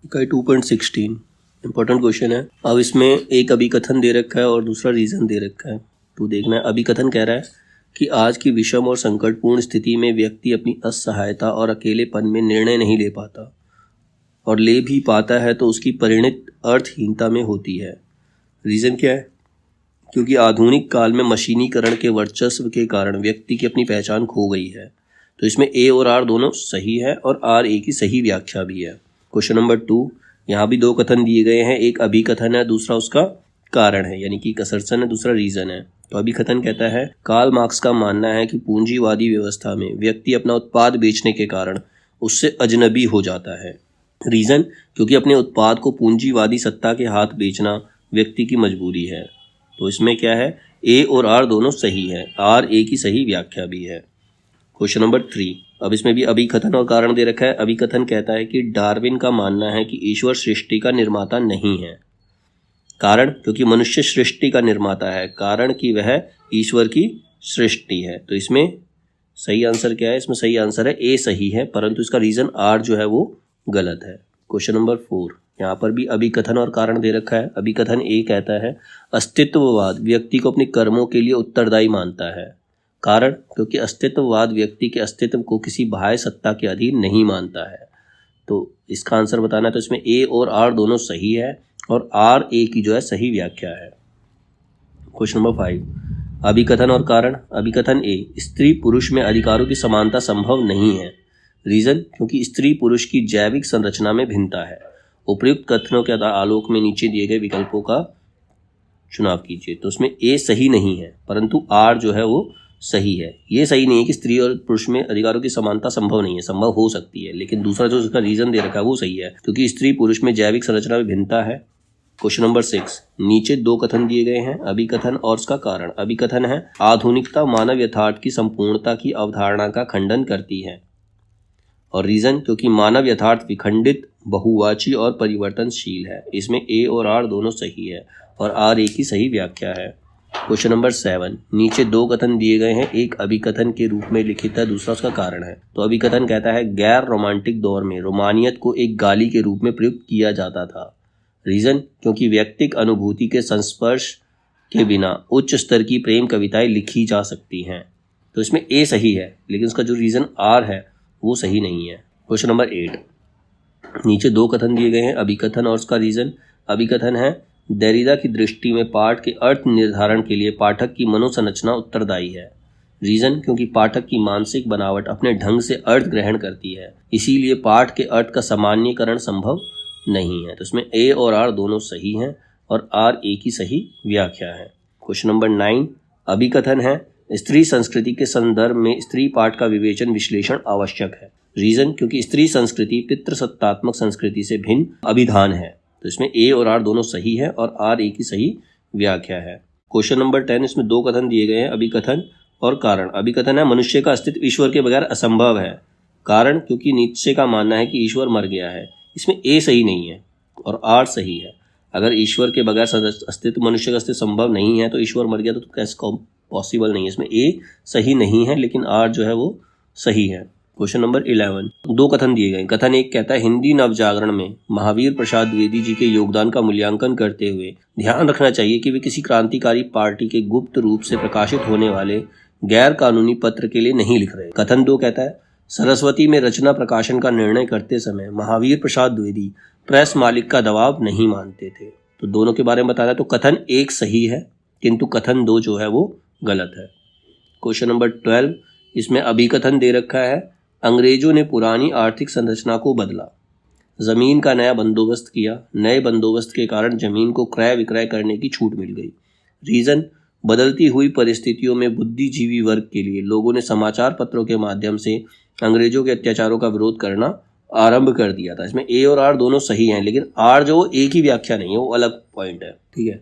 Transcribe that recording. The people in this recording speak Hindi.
इकाई 2.16 इंपॉर्टेंट क्वेश्चन है। अब इसमें एक अभिकथन दे रखा है और दूसरा रीजन दे रखा है। तो देखना है, अभिकथन कह रहा है कि आज की विषम और संकटपूर्ण स्थिति में व्यक्ति अपनी असहायता और अकेलेपन में निर्णय नहीं ले पाता, और ले भी पाता है तो उसकी परिणत अर्थहीनता में होती है। रीजन क्या है? क्योंकि आधुनिक काल में मशीनीकरण के वर्चस्व के कारण व्यक्ति की अपनी पहचान खो गई है। तो इसमें ए और आर दोनों सही है और आर ए की सही व्याख्या भी है। क्वेश्चन नंबर 2, यहाँ भी दो कथन दिए गए हैं, एक अभिकथन है, दूसरा उसका कारण है, यानी कि एक असर्शन है, दूसरा रीजन है। तो अभिकथन कहता है, कार्ल मार्क्स का मानना है कि पूंजीवादी व्यवस्था में व्यक्ति अपना उत्पाद बेचने के कारण उससे अजनबी हो जाता है। रीजन, क्योंकि अपने उत्पाद को पूंजीवादी सत्ता के हाथ बेचना व्यक्ति की मजबूरी है। तो इसमें क्या है, ए और आर दोनों सही है, आर ए की सही व्याख्या भी है। क्वेश्चन नंबर 3, अब इसमें भी अभिकथन और कारण दे रखा है। अभिकथन कहता है कि डार्विन का मानना है कि ईश्वर सृष्टि का निर्माता नहीं है। कारण, क्योंकि मनुष्य सृष्टि का निर्माता है, कारण कि वह ईश्वर की सृष्टि है। तो इसमें सही आंसर क्या है? इसमें सही आंसर है ए सही है, परंतु इसका रीजन आर जो है वो गलत है। क्वेश्चन नंबर 4, यहाँ पर भी अभिकथन और कारण दे रखा है। अभिकथन ए कहता है, अस्तित्ववाद व्यक्ति को अपने कर्मों के लिए उत्तरदायी मानता है। कारण, क्योंकि अस्तित्ववाद व्यक्ति के अस्तित्व को किसी बाह्य सत्ता के अधीन नहीं मानता है। तो इसका आंसर बताना है, तो इसमें ए और आर दोनों सही है और आर ए की जो है सही व्याख्या है। क्वेश्चन नंबर 5, अभिकथन और कारण। अभिकथन ए, स्त्री पुरुष में अधिकारों की समानता संभव नहीं है। रीजन, क्योंकि स्त्री पुरुष की जैविक संरचना में भिन्नता है। उपयुक्त कथनों के आलोक में नीचे दिए गए विकल्पों का चुनाव कीजिए। तो उसमें ए सही नहीं है, परंतु आर जो है वो सही है। ये सही नहीं है कि स्त्री और पुरुष में अधिकारों की समानता संभव नहीं है, संभव हो सकती है, लेकिन दूसरा जो उसका रीजन दे रखा है वो सही है, क्योंकि स्त्री पुरुष में जैविक संरचना में भिन्नता है। क्वेश्चन नंबर 6, नीचे दो कथन दिए गए हैं, अभिकथन और उसका कारण। अभिकथन है, आधुनिकता मानव यथार्थ की संपूर्णता की अवधारणा का खंडन करती है। और रीजन, क्योंकि मानव यथार्थ विखंडित, बहुवाची और परिवर्तनशील है। इसमें ए और आर दोनों सही है और आर ए की सही व्याख्या है। क्वेश्चन नंबर 7, नीचे दो कथन दिए गए हैं, एक अभिकथन के रूप में लिखित है, दूसरा उसका कारण है। तो अभिकथन कहता है, गैर रोमांटिक दौर में रोमानियत को एक गाली के रूप में प्रयुक्त किया जाता था। रीजन, क्योंकि व्यक्तिक अनुभूति के संस्पर्श के बिना उच्च स्तर की प्रेम कविताएं लिखी जा सकती हैं। तो इसमें ए सही है, लेकिन उसका जो रीजन आर है वो सही नहीं है। क्वेश्चन नंबर 8, नीचे दो कथन दिए गए हैं, अभिकथन और उसका रीजन। अभिकथन है, देरिदा की दृष्टि में पाठ के अर्थ निर्धारण के लिए पाठक की मनोसंरचना उत्तरदायी है। रीजन, क्योंकि पाठक की मानसिक बनावट अपने ढंग से अर्थ ग्रहण करती है, इसीलिए पाठ के अर्थ का सामान्यीकरण संभव नहीं है। तो इसमें ए और आर दोनों सही हैं और आर ए की सही व्याख्या है। क्वेश्चन नंबर 9, अभिकथन है, स्त्री संस्कृति के संदर्भ में स्त्री पाठ का विवेचन विश्लेषण आवश्यक है। रीजन, क्योंकि स्त्री संस्कृति पितृसत्तात्मक संस्कृति से भिन्न अभिधान है। तो इसमें ए और आर दोनों सही है और आर ए की सही व्याख्या है। क्वेश्चन नंबर 10, इसमें दो कथन दिए गए हैं, अभिकथन और कारण। अभिकथन है, मनुष्य का अस्तित्व ईश्वर के बगैर असंभव है। कारण, क्योंकि नीत्शे का मानना है कि ईश्वर मर गया है। इसमें ए सही नहीं है और आर सही है। अगर ईश्वर के बगैर अस्तित्व, मनुष्य का अस्तित्व संभव नहीं है तो ईश्वर मर गया तो कैसे पॉसिबल नहीं है। इसमें ए सही नहीं है, लेकिन आर जो है वो सही है। क्वेश्चन नंबर 11, दो कथन दिए गए। कथन एक कहता है, हिंदी नवजागरण में महावीर प्रसाद द्विवेदी जी के योगदान का मूल्यांकन करते हुए ध्यान रखना चाहिए कि वे किसी क्रांतिकारी पार्टी के गुप्त रूप से प्रकाशित होने वाले गैर कानूनी पत्र के लिए नहीं लिख रहे। कथन 2 कहता है, सरस्वती में रचना प्रकाशन का निर्णय करते समय महावीर प्रसाद द्विवेदी प्रेस मालिक का दबाव नहीं मानते थे। तो दोनों के बारे में बताना है, तो कथन 1 सही है, किंतु कथन 2 जो है वो गलत है। क्वेश्चन नंबर 12, इसमें अभिकथन दे रखा है, अंग्रेजों ने पुरानी आर्थिक संरचना को बदला, जमीन का नया बंदोबस्त किया, नए बंदोबस्त के कारण जमीन को क्रय विक्रय करने की छूट मिल गई। रीजन, बदलती हुई परिस्थितियों में बुद्धिजीवी वर्ग के लिए लोगों ने समाचार पत्रों के माध्यम से अंग्रेजों के अत्याचारों का विरोध करना आरंभ कर दिया था। इसमें ए और आर दोनों सही हैं, लेकिन आर जो एक ही व्याख्या नहीं है, वो अलग पॉइंट है। ठीक है।